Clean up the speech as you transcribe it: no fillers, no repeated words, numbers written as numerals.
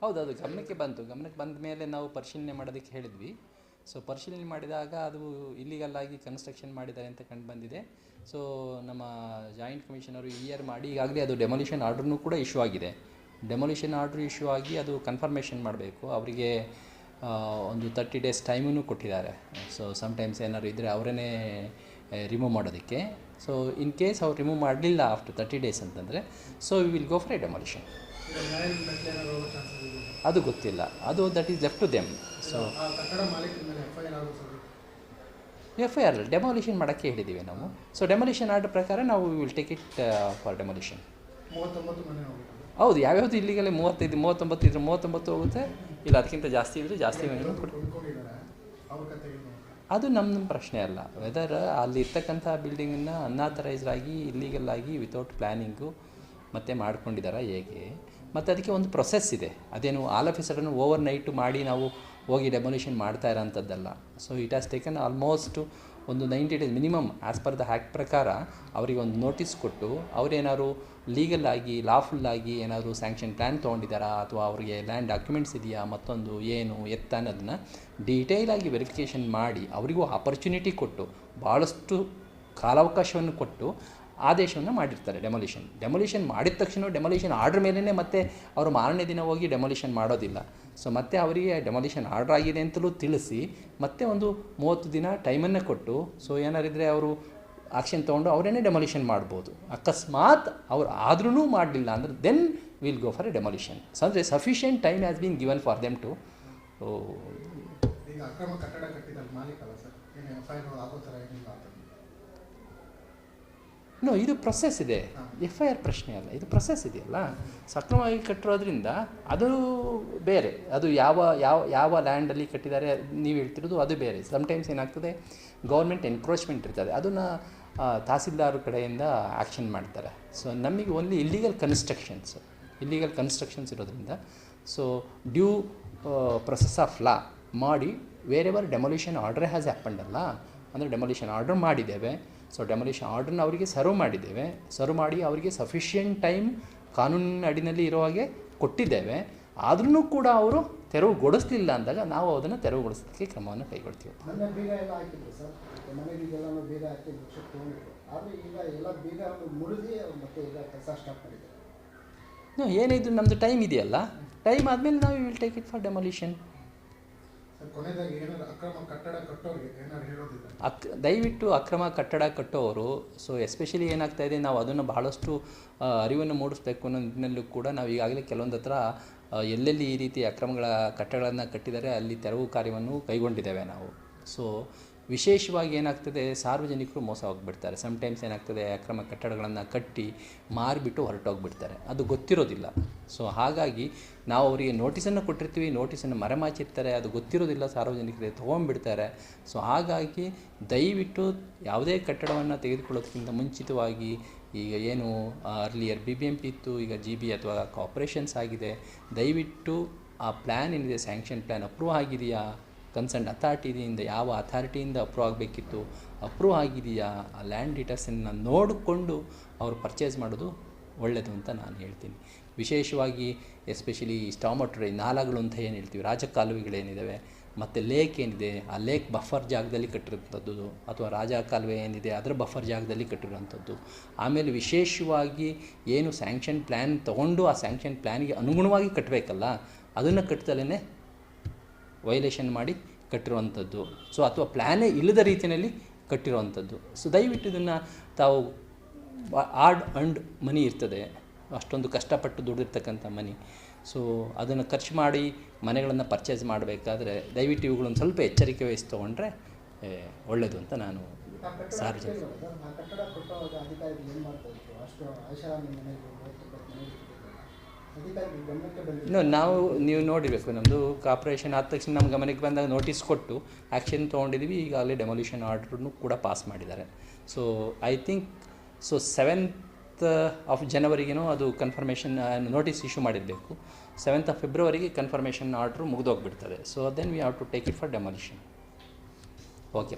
ಹೌದು, ಅದು ಗಮನಕ್ಕೆ ಬಂದ ಮೇಲೆ ನಾವು ಪರಿಶೀಲನೆ ಮಾಡೋದಕ್ಕೆ ಹೇಳಿದ್ವಿ. ಸೊ ಪರಿಶೀಲನೆ ಮಾಡಿದಾಗ ಅದು ಇಲ್ಲಿಗಲ್ ಆಗಿ ಕನ್ಸ್ಟ್ರಕ್ಷನ್ ಮಾಡಿದ್ದಾರೆ ಅಂತ ಕಂಡು ಬಂದಿದೆ. ಸೊ ನಮ್ಮ ಜಾಯಿಂಟ್ ಕಮಿಷನರು ಇಯರ್ ಮಾಡಿ ಈಗಾಗಲೇ ಅದು ಡೆಮೊಲಿಷನ್ ಆರ್ಡ್ರೂ ಕೂಡ ಇಶ್ಯೂ ಆಗಿದೆ. ಡೆಮೊಲಿಷನ್ ಆರ್ಡ್ರ್ ಇಶ್ಯೂ ಆಗಿ ಅದು ಕನ್ಫರ್ಮೇಷನ್ ಮಾಡಬೇಕು. ಅವರಿಗೆ ಒಂದು 30 days ಟೈಮನ್ನು ಕೊಟ್ಟಿದ್ದಾರೆ. ಸೊ ಸಮ್ಟೈಮ್ಸ್ ಏನಾದ್ರು ಇದ್ದರೆ ಅವರೇ ರಿಮೂವ್ ಮಾಡೋದಕ್ಕೆ. ಸೊ ಇನ್ ಕೇಸ್ ಅವ್ರು ರಿಮೂವ್ ಮಾಡಲಿಲ್ಲ ಆಫ್ಟರ್ 30 days ಅಂತಂದರೆ, so we will go for a demolition. ಅದು ಗೊತ್ತಿಲ್ಲ, ಅದು that is left to them. So FIR demolition ಮಾಡೋಕ್ಕೆ ಹೇಳಿದ್ದೀವಿ ನಾವು. ಸೊ ಡೆಮೊಲಿಷನ್ ಆರ್ಡರ್ ಪ್ರಕಾರ ನಾವು will take it for demolition. ಹೌದು, ಯಾವ್ಯಾವುದು ಇಲ್ಲಿಗಲೇ 39 ಇದ್ರೆ 39 ಹೋಗುತ್ತೆ, ಇಲ್ಲ ಅದಕ್ಕಿಂತ ಜಾಸ್ತಿ ಇದ್ದರೆ ಜಾಸ್ತಿ ಅದು ನಮ್ಮ ಪ್ರಶ್ನೆ ಅಲ್ಲ. ವೆದರ್ ಅಲ್ಲಿ ಇರ್ತಕ್ಕಂಥ ಬಿಲ್ಡಿಂಗನ್ನು ಅನ್ಆಥರೈಸ್ಡ್ ಆಗಿ ಇಲ್ಲಿಗಲ್ ಆಗಿ ವಿತೌಟ್ ಪ್ಲ್ಯಾನಿಂಗು ಮತ್ತೆ ಮಾಡ್ಕೊಂಡಿದ್ದಾರೆ ಹೇಗೆ, ಮತ್ತು ಅದಕ್ಕೆ ಒಂದು ಪ್ರೊಸೆಸ್ ಇದೆ. ಅದೇನು all of a sudden overnight ಮಾಡಿ ನಾವು ಹೋಗಿ ಡೆಮೊಲಿಷನ್ ಮಾಡ್ತಾ ಇರೋಂಥದ್ದಲ್ಲ. So it has taken almost ಒಂದು 90 days minimum as per the act ಪ್ರಕಾರ ಅವರಿಗೆ ಒಂದು ನೋಟಿಸ್ ಕೊಟ್ಟು ಅವರೇನಾದ್ರು ಲೀಗಲ್ ಆಗಿ ಲಾಫುಲ್ ಆಗಿ ಏನಾದರೂ ಸ್ಯಾಂಕ್ಷನ್ ಪ್ಲ್ಯಾನ್ ತೊಗೊಂಡಿದ್ದಾರಾ ಅಥವಾ ಅವರಿಗೆ ಲ್ಯಾಂಡ್ ಡಾಕ್ಯುಮೆಂಟ್ಸ್ ಇದೆಯಾ, ಮತ್ತೊಂದು ಏನು ಎತ್ತ ಅನ್ನೋದನ್ನ ಡೀಟೇಲಾಗಿ ವೆರಿಫಿಕೇಷನ್ ಮಾಡಿ ಅವರಿಗೂ ಆಪರ್ಚುನಿಟಿ ಕೊಟ್ಟು ಭಾಳಷ್ಟು ಕಾಲಾವಕಾಶವನ್ನು ಕೊಟ್ಟು ಆದೇಶವನ್ನು ಮಾಡಿರ್ತಾರೆ. ಡೆಮೊಲಿಷನ್ ಮಾಡಿದ ತಕ್ಷಣ ಡೆಮೊಲಿಷನ್ ಆರ್ಡ್ರ್ ಮೇಲೇ ಮತ್ತೆ ಅವರು ಮಾರನೇ ದಿನ ಹೋಗಿ ಡೆಮೊಲಿಷನ್ ಮಾಡೋದಿಲ್ಲ. ಸೊ ಮತ್ತೆ ಅವರಿಗೆ ಡೆಮೊಲಿಷನ್ ಆರ್ಡ್ರ್ ಆಗಿದೆ ಅಂತಲೂ ತಿಳಿಸಿ ಮತ್ತೆ ಒಂದು 30 ದಿನ ಟೈಮನ್ನು ಕೊಟ್ಟು, ಸೊ ಏನಾರಿದ್ರೆ ಅವರು ಆಕ್ಷನ್ ತೊಗೊಂಡು ಅವರೇನೇ ಡೆಮೊಲಿಷನ್ ಮಾಡ್ಬೋದು. ಅಕಸ್ಮಾತ್ ಅವ್ರು ಆದ್ರೂ ಮಾಡಲಿಲ್ಲ ಅಂದರೆ then will go for a demolition. So ಅಂದರೆ sufficient time has been given for them to. ಇದು ಪ್ರೊಸೆಸ್ ಇದೆ, FIR ಪ್ರಶ್ನೆ ಅಲ್ಲ, ಇದು ಪ್ರೊಸೆಸ್ ಇದೆಯಲ್ಲ. ಸಕ್ರಮವಾಗಿ ಕಟ್ಟಿರೋದ್ರಿಂದ ಅದು ಬೇರೆ. ಅದು ಯಾವ ಲ್ಯಾಂಡಲ್ಲಿ ಕಟ್ಟಿದ್ದಾರೆ ನೀವು ಹೇಳ್ತಿರೋದು ಅದು ಬೇರೆ. ಸಮ್ಟೈಮ್ಸ್ ಏನಾಗ್ತದೆ, ಗೌರ್ಮೆಂಟ್ ಎನ್ಕ್ರೋಚ್ಮೆಂಟ್ ಇರ್ತದೆ, ಅದನ್ನು ತಹಸೀಲ್ದಾರ್ ಕಡೆಯಿಂದ ಆ್ಯಕ್ಷನ್ ಮಾಡ್ತಾರೆ. ಸೊ ನಮಗೆ ಓನ್ಲಿ ಇಲ್ಲಿಗಲ್ ಕನ್ಸ್ಟ್ರಕ್ಷನ್ಸ್ ಇರೋದ್ರಿಂದ so due process of law ಮಾಡಿ wherever demolition order has happened ಅಲ್ಲ, ಅಂದರೆ ಡೆಮೊಲಿಷನ್ ಆರ್ಡರ್ ಮಾಡಿದ್ದೇವೆ. ಸೊ ಡೆಮೊಲಿಷನ್ ಆರ್ಡ್ರನ್ನ ಅವರಿಗೆ ಸರ್ವ್ ಮಾಡಿ ಅವರಿಗೆ ಸಫಿಷಿಯೆಂಟ್ ಟೈಮ್ ಕಾನೂನಿನ ಅಡಿನಲ್ಲಿ ಇರೋ ಹಾಗೆ ಕೊಟ್ಟಿದ್ದೇವೆ. ಆದ್ರೂ ಕೂಡ ಅವರು ತೆರವುಗೊಳಿಸಲಿಲ್ಲ ಅಂದಾಗ ನಾವು ಅದನ್ನು ತೆರವುಗೊಳಿಸೋದಕ್ಕೆ ಕ್ರಮವನ್ನು ಕೈಗೊಳ್ತೀವಿ. ಏನಿದು ನಮ್ಮದು ಟೈಮ್ ಇದೆಯಲ್ಲ, ಟೈಮ್ ಆದಮೇಲೆ ನಾವು will take it for demolition. ದಯವಿಟ್ಟು ಅಕ್ರಮ ಕಟ್ಟಡ ಕಟ್ಟೋರು, ಸೊ ಎಸ್ಪೆಷಲಿ ಏನಾಗ್ತಾಯಿದೆ, ನಾವು ಅದನ್ನು ಬಹಳಷ್ಟು ಅರಿವನ್ನು ಮೂಡಿಸ್ಬೇಕು ಅನ್ನೋ ನಿಟ್ಟಿನಲ್ಲೂ ಕೂಡ ನಾವು ಈಗಾಗಲೇ ಕೆಲವೊಂದು ಹತ್ರ ಎಲ್ಲೆಲ್ಲಿ ಈ ರೀತಿ ಅಕ್ರಮಗಳ ಕಟ್ಟಡಗಳನ್ನು ಕಟ್ಟಿದ್ದಾರೆ ಅಲ್ಲಿ ತೆರವು ಕಾರ್ಯವನ್ನು ಕೈಗೊಂಡಿದ್ದೇವೆ ನಾವು. ಸೊ ವಿಶೇಷವಾಗಿ ಏನಾಗ್ತದೆ, ಸಾರ್ವಜನಿಕರು ಮೋಸ ಹೋಗಿಬಿಡ್ತಾರೆ. ಸಮ್ಟೈಮ್ಸ್ ಏನಾಗ್ತದೆ, ಅಕ್ರಮ ಕಟ್ಟಡಗಳನ್ನು ಕಟ್ಟಿ ಮಾರಿಬಿಟ್ಟು ಹೊರಟೋಗಿಬಿಡ್ತಾರೆ, ಅದು ಗೊತ್ತಿರೋದಿಲ್ಲ. ಸೊ ಹಾಗಾಗಿ ನಾವು ಅವರಿಗೆ ನೋಟಿಸನ್ನು ಕೊಟ್ಟಿರ್ತೀವಿ, ನೋಟಿಸನ್ನು ಮರೆಮಾಚಿರ್ತಾರೆ, ಅದು ಗೊತ್ತಿರೋದಿಲ್ಲ, ಸಾರ್ವಜನಿಕರಿಗೆ ತೊಗೊಂಡ್ಬಿಡ್ತಾರೆ. ಸೊ ಹಾಗಾಗಿ ದಯವಿಟ್ಟು ಯಾವುದೇ ಕಟ್ಟಡವನ್ನು ತೆಗೆದುಕೊಳ್ಳೋದಕ್ಕಿಂತ ಮುಂಚಿತವಾಗಿ, ಈಗ ಏನು ಅರ್ಲಿಯರ್ BBMP ಇತ್ತು, ಈಗ GB ಅಥವಾ ಕಾರ್ಪೊರೇಷನ್ಸ್ ಆಗಿದೆ, ದಯವಿಟ್ಟು ಆ ಪ್ಲ್ಯಾನ್ ಏನಿದೆ, ಸ್ಯಾಂಕ್ಷನ್ ಪ್ಲ್ಯಾನ್ ಅಪ್ರೂವ್ ಆಗಿದೆಯಾ, ಕನ್ಸರ್ನ್ ಅಥಾರಿಟಿಯಿಂದ ಯಾವ ಅಥಾರಿಟಿಯಿಂದ ಅಪ್ರೂವ್ ಆಗಬೇಕಿತ್ತು ಅಪ್ರೂವ್ ಆಗಿದೆಯಾ, ಆ ಲ್ಯಾಂಡ್ ಡೀಟೇಲ್ಸನ್ನು ನೋಡಿಕೊಂಡು ಅವರು ಪರ್ಚೇಸ್ ಮಾಡೋದು ಒಳ್ಳೆಯದು ಅಂತ ನಾನು ಹೇಳ್ತೀನಿ. ವಿಶೇಷವಾಗಿ ಎಸ್ಪೆಷಲಿ ಸ್ಟಾಮಟ್ರಿ ನಾಲಗಳು ಅಂತ ಏನು ಹೇಳ್ತೀವಿ, ರಾಜಕಾಲುವೆಗಳೇನಿದ್ದಾವೆ, ಮತ್ತು ಲೇಕ್ ಏನಿದೆ, ಆ ಲೇಕ್ ಬಫರ್ ಜಾಗದಲ್ಲಿ ಕಟ್ಟಿರೋಂಥದ್ದು, ಅಥವಾ ರಾಜಕಾಲುವೆ ಏನಿದೆ ಅದರ ಬಫರ್ ಜಾಗದಲ್ಲಿ ಕಟ್ಟಿರೋಂಥದ್ದು. ಆಮೇಲೆ ವಿಶೇಷವಾಗಿ ಏನು ಸ್ಯಾಂಕ್ಷನ್ ಪ್ಲ್ಯಾನ್ ತೊಗೊಂಡು ಆ ಸ್ಯಾಂಕ್ಷನ್ ಪ್ಲ್ಯಾನ್ಗೆ ಅನುಗುಣವಾಗಿ ಕಟ್ಟಬೇಕಲ್ಲ, ಅದನ್ನು ಕಟ್ಟದಲ್ಲೇ ವೈಲೇಷನ್ ಮಾಡಿ ಕಟ್ಟಿರುವಂಥದ್ದು. ಸೊ ಅಥವಾ ಪ್ಲ್ಯಾನೇ ಇಲ್ಲದ ರೀತಿಯಲ್ಲಿ ಕಟ್ಟಿರುವಂಥದ್ದು. ಸೊ ದಯವಿಟ್ಟು ಇದನ್ನು ತಾವು ಆರ್ಡ್ ಅಂಡ್ ಮನಿ ಇರ್ತದೆ, ಅಷ್ಟೊಂದು ಕಷ್ಟಪಟ್ಟು ದುಡಿದಿರ್ತಕ್ಕಂಥ ಮನಿ, ಸೊ ಅದನ್ನು ಖರ್ಚು ಮಾಡಿ ಮನೆಗಳನ್ನು ಪರ್ಚೇಸ್ ಮಾಡಬೇಕಾದ್ರೆ ದಯವಿಟ್ಟು ಇವುಗಳನ್ನು ಸ್ವಲ್ಪ ಎಚ್ಚರಿಕೆ ವಹಿಸಿ ತೊಗೊಂಡ್ರೆ ಒಳ್ಳೆಯದು ಅಂತ ನಾನು ಸಾರ್ವಜನಿಕ. ನೀವು ನೋಡಿರಬೇಕು, ನಮ್ಮದು ಕಾರ್ಪೊರೇಷನ್ ಆದ ತಕ್ಷಣ ನಮ್ಮ ಗಮನಕ್ಕೆ ಬಂದಾಗ ನೋಟಿಸ್ ಕೊಟ್ಟು ಆ್ಯಕ್ಷನ್ ತೊಗೊಂಡಿದ್ದೀವಿ. ಈಗಾಗಲೇ ಡೆಮೊಲಿಷನ್ ಆರ್ಡ್ರನ್ನು ಕೂಡ ಪಾಸ್ ಮಾಡಿದ್ದಾರೆ. So I think 7th of January ಅದು ಕನ್ಫರ್ಮೇಷನ್ ನೋಟಿಸ್ ಇಶ್ಯೂ ಮಾಡಿರಬೇಕು. 7th of February confirmation order ಮುಗಿದೋಗ್ಬಿಡ್ತದೆ. So then we have to take it for demolition. Okay.